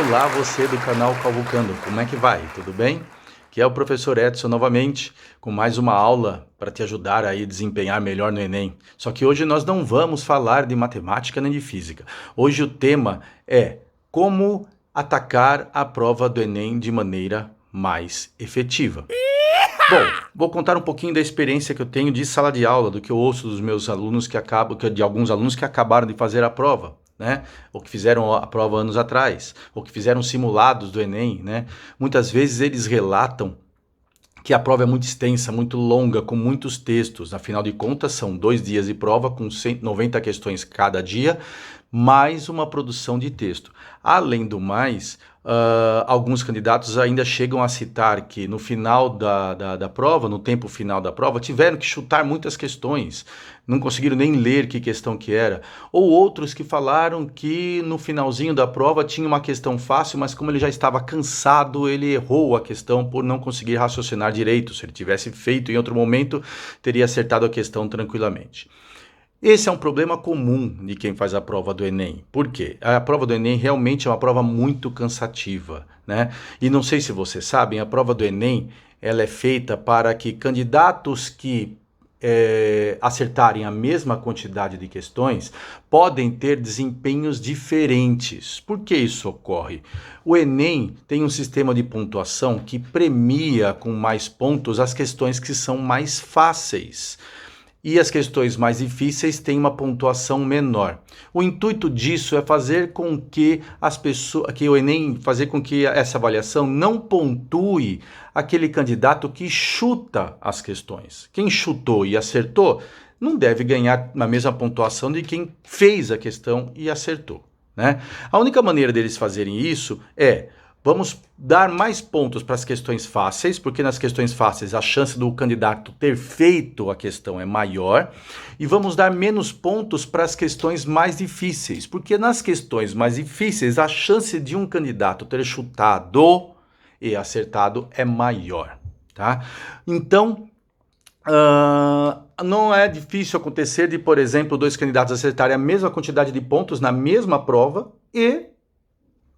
Olá, você do canal Cavucando, como é que vai? Tudo bem? Aqui é o professor Edson novamente, com mais uma aula para te ajudar a desempenhar melhor no Enem. Só que hoje nós não vamos falar de matemática nem de física. Hoje o tema é como atacar a prova do Enem de maneira mais efetiva. Bom, vou contar um pouquinho da experiência que eu tenho de sala de aula, do que eu ouço dos meus alunos de alguns alunos que acabaram de fazer a prova, né? Ou que fizeram a prova anos atrás, ou que fizeram simulados do Enem, né? Muitas vezes eles relatam que a prova é muito extensa, muito longa, com muitos textos. Afinal de contas, são 2 dias de prova com 190 questões cada dia, mais uma produção de texto. Além do mais, alguns candidatos ainda chegam a citar que no final da prova, no tempo final da prova, tiveram que chutar muitas questões, não conseguiram nem ler que questão que era. Ou outros que falaram que no finalzinho da prova tinha uma questão fácil, mas como ele já estava cansado, ele errou a questão por não conseguir raciocinar direito. Se ele tivesse feito em outro momento, teria acertado a questão tranquilamente. Esse é um problema comum de quem faz a prova do Enem. Por quê? A prova do Enem realmente é uma prova muito cansativa, né? E não sei se vocês sabem, a prova do Enem ela é feita para que candidatos que acertarem a mesma quantidade de questões podem ter desempenhos diferentes. Por que isso ocorre? O Enem tem um sistema de pontuação que premia com mais pontos as questões que são mais fáceis. E as questões mais difíceis têm uma pontuação menor. O intuito disso é fazer com que o Enem, fazer com que essa avaliação não pontue aquele candidato que chuta as questões. Quem chutou e acertou não deve ganhar a mesma pontuação de quem fez a questão e acertou, né? A única maneira deles fazerem isso é: vamos dar mais pontos para as questões fáceis, porque nas questões fáceis a chance do candidato ter feito a questão é maior, e vamos dar menos pontos para as questões mais difíceis, porque nas questões mais difíceis a chance de um candidato ter chutado e acertado é maior, tá? Então, não é difícil acontecer de, por exemplo, 2 candidatos acertarem a mesma quantidade de pontos na mesma prova e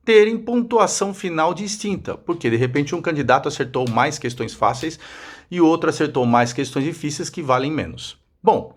terem pontuação final distinta, porque de repente um candidato acertou mais questões fáceis e o outro acertou mais questões difíceis que valem menos. Bom,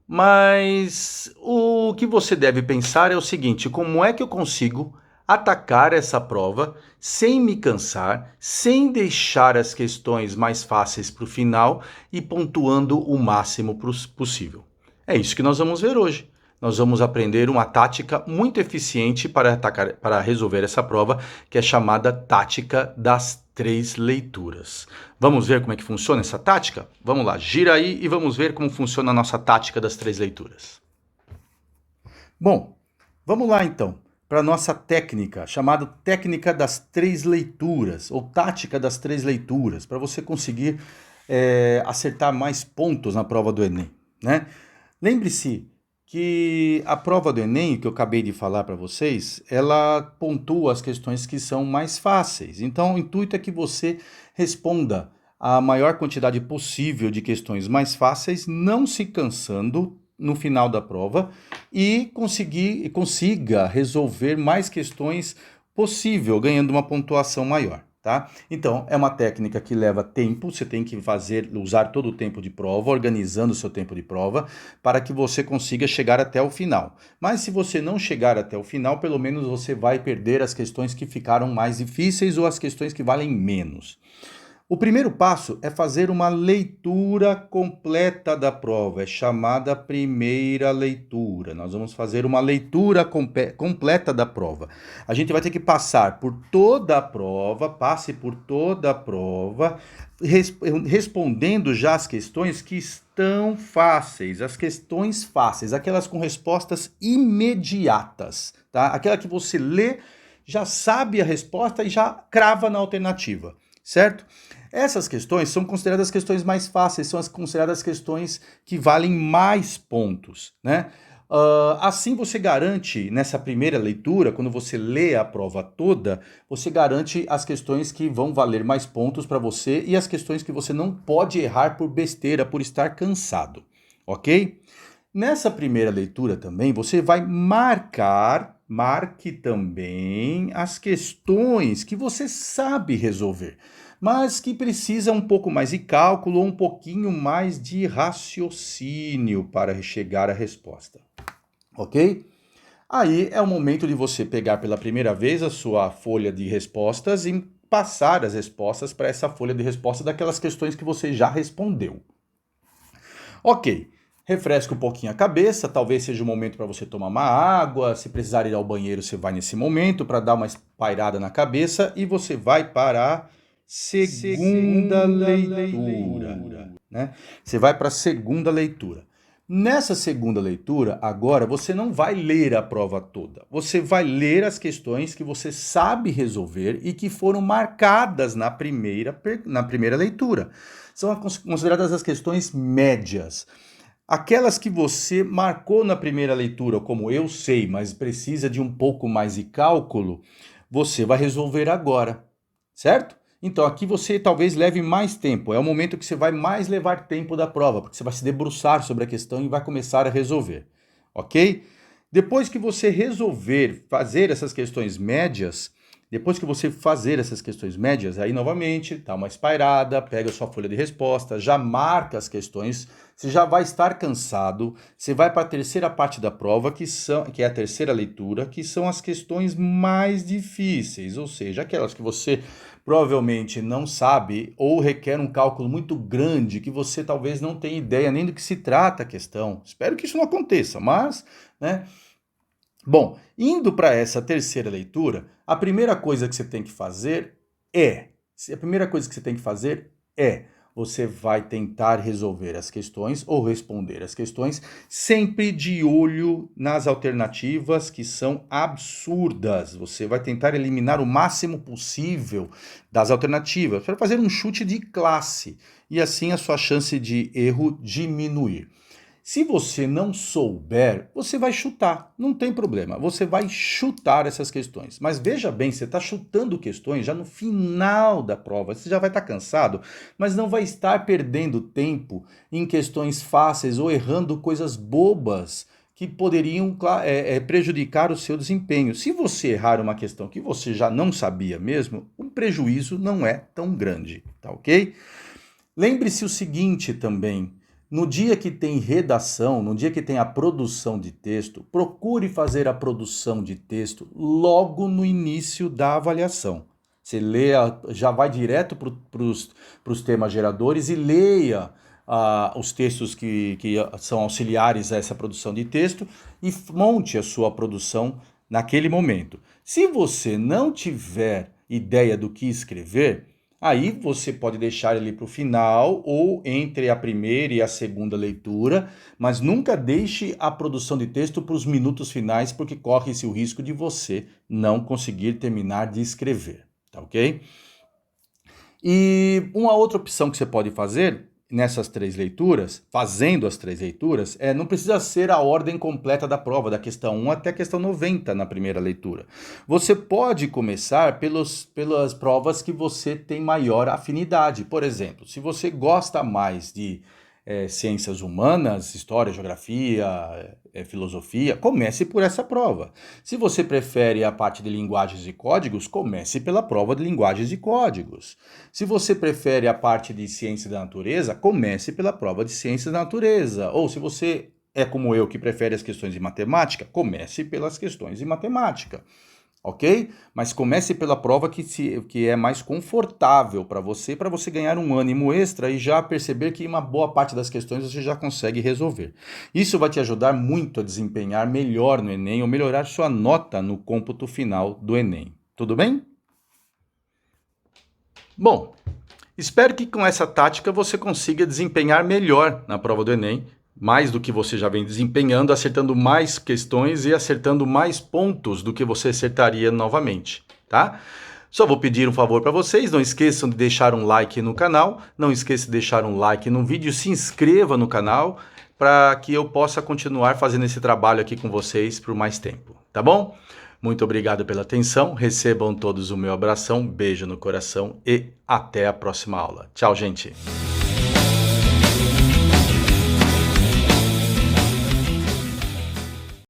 mas o que você deve pensar é o seguinte: como é que eu consigo atacar essa prova sem me cansar, sem deixar as questões mais fáceis para o final e pontuando o máximo possível? É isso que nós vamos ver hoje. Nós vamos aprender uma tática muito eficiente para resolver essa prova, que é chamada tática das 3 leituras. Vamos ver como é que funciona essa tática? Vamos lá, gira aí e vamos ver como funciona a nossa tática das 3 leituras. Bom, vamos lá então para a nossa técnica, chamada técnica das 3 leituras, ou tática das 3 leituras, para você conseguir acertar mais pontos na prova do Enem, né? Lembre-se que a prova do Enem, que eu acabei de falar para vocês, ela pontua as questões que são mais fáceis. Então, o intuito é que você responda a maior quantidade possível de questões mais fáceis, não se cansando no final da prova e consiga resolver mais questões possível, ganhando uma pontuação maior. Tá? Então, é uma técnica que leva tempo, você tem que usar todo o tempo de prova, organizando o seu tempo de prova, para que você consiga chegar até o final. Mas se você não chegar até o final, pelo menos você vai perder as questões que ficaram mais difíceis ou as questões que valem menos. O primeiro passo é fazer uma leitura completa da prova, é chamada primeira leitura. Nós vamos fazer uma leitura completa da prova. A gente vai ter que passar por toda a prova, passe por toda a prova, respondendo já as questões que estão fáceis, as questões fáceis, aquelas com respostas imediatas, tá? Aquela que você lê, já sabe a resposta e já crava na alternativa, certo? Essas questões são consideradas questões mais fáceis, são as consideradas questões que valem mais pontos, né? Assim você garante, nessa primeira leitura, quando você lê a prova toda, você garante as questões que vão valer mais pontos para você e as questões que você não pode errar por besteira, por estar cansado, ok? Nessa primeira leitura também, você vai marcar marque também as questões que você sabe resolver, mas que precisa um pouco mais de cálculo ou um pouquinho mais de raciocínio para chegar à resposta, ok? Aí é o momento de você pegar pela primeira vez a sua folha de respostas e passar as respostas para essa folha de respostas daquelas questões que você já respondeu. Ok, refresca um pouquinho a cabeça, talvez seja o momento para você tomar uma água, se precisar ir ao banheiro você vai nesse momento para dar uma espairada na cabeça e você vai para a segunda leitura, né? Você vai para a segunda leitura. Nessa segunda leitura, agora, você não vai ler a prova toda. Você vai ler as questões que você sabe resolver e que foram marcadas na primeira leitura. São consideradas as questões médias. Aquelas que você marcou na primeira leitura, como eu sei, mas precisa de um pouco mais de cálculo, você vai resolver agora, certo? Então aqui você talvez leve mais tempo, é o momento que você vai mais levar tempo da prova, porque você vai se debruçar sobre a questão e vai começar a resolver, ok? Depois que você fazer essas questões médias, aí novamente, dá uma espairada, pega a sua folha de resposta, já marca as questões, você já vai estar cansado, você vai para a terceira parte da prova, que é a terceira leitura, que são as questões mais difíceis, ou seja, aquelas que você provavelmente não sabe ou requer um cálculo muito grande, que você talvez não tenha ideia nem do que se trata a questão. Espero que isso não aconteça, mas, né? Bom, indo para essa terceira leitura, a primeira coisa que você tem que fazer você vai tentar resolver as questões ou responder as questões sempre de olho nas alternativas que são absurdas. Você vai tentar eliminar o máximo possível das alternativas para fazer um chute de classe e assim a sua chance de erro diminuir. Se você não souber, você vai chutar, não tem problema, você vai chutar essas questões. Mas veja bem, você está chutando questões já no final da prova, você já vai estar cansado, mas não vai estar perdendo tempo em questões fáceis ou errando coisas bobas que poderiam prejudicar o seu desempenho. Se você errar uma questão que você já não sabia mesmo, o prejuízo não é tão grande, tá ok? Lembre-se o seguinte também. No dia que tem redação, no dia que tem a produção de texto, procure fazer a produção de texto logo no início da avaliação. Você já vai direto para os temas geradores e leia os textos que são auxiliares a essa produção de texto e monte a sua produção naquele momento. Se você não tiver ideia do que escrever, aí você pode deixar ele para o final ou entre a primeira e a segunda leitura, mas nunca deixe a produção de texto para os minutos finais, porque corre-se o risco de você não conseguir terminar de escrever, tá ok? E uma outra opção que você pode fazer nessas três leituras, fazendo as três leituras, não precisa ser a ordem completa da prova, da questão 1 até a questão 90 na primeira leitura. Você pode começar pelas provas que você tem maior afinidade. Por exemplo, se você gosta mais de ciências humanas, história, geografia, filosofia, comece por essa prova. Se você prefere a parte de linguagens e códigos, comece pela prova de linguagens e códigos. Se você prefere a parte de ciência da natureza, comece pela prova de ciências da natureza. Ou se você é como eu, que prefere as questões de matemática, comece pelas questões de matemática. Ok? Mas comece pela prova que é mais confortável para você ganhar um ânimo extra e já perceber que uma boa parte das questões você já consegue resolver. Isso vai te ajudar muito a desempenhar melhor no Enem ou melhorar sua nota no cômputo final do Enem. Tudo bem? Bom, espero que com essa tática você consiga desempenhar melhor na prova do Enem, mais do que você já vem desempenhando, acertando mais questões e acertando mais pontos do que você acertaria novamente, tá? Só vou pedir um favor para vocês, não esqueçam de deixar um like no canal, não esqueça de deixar um like no vídeo, se inscreva no canal para que eu possa continuar fazendo esse trabalho aqui com vocês por mais tempo, tá bom? Muito obrigado pela atenção, recebam todos o meu abração, beijo no coração e até a próxima aula. Tchau, gente!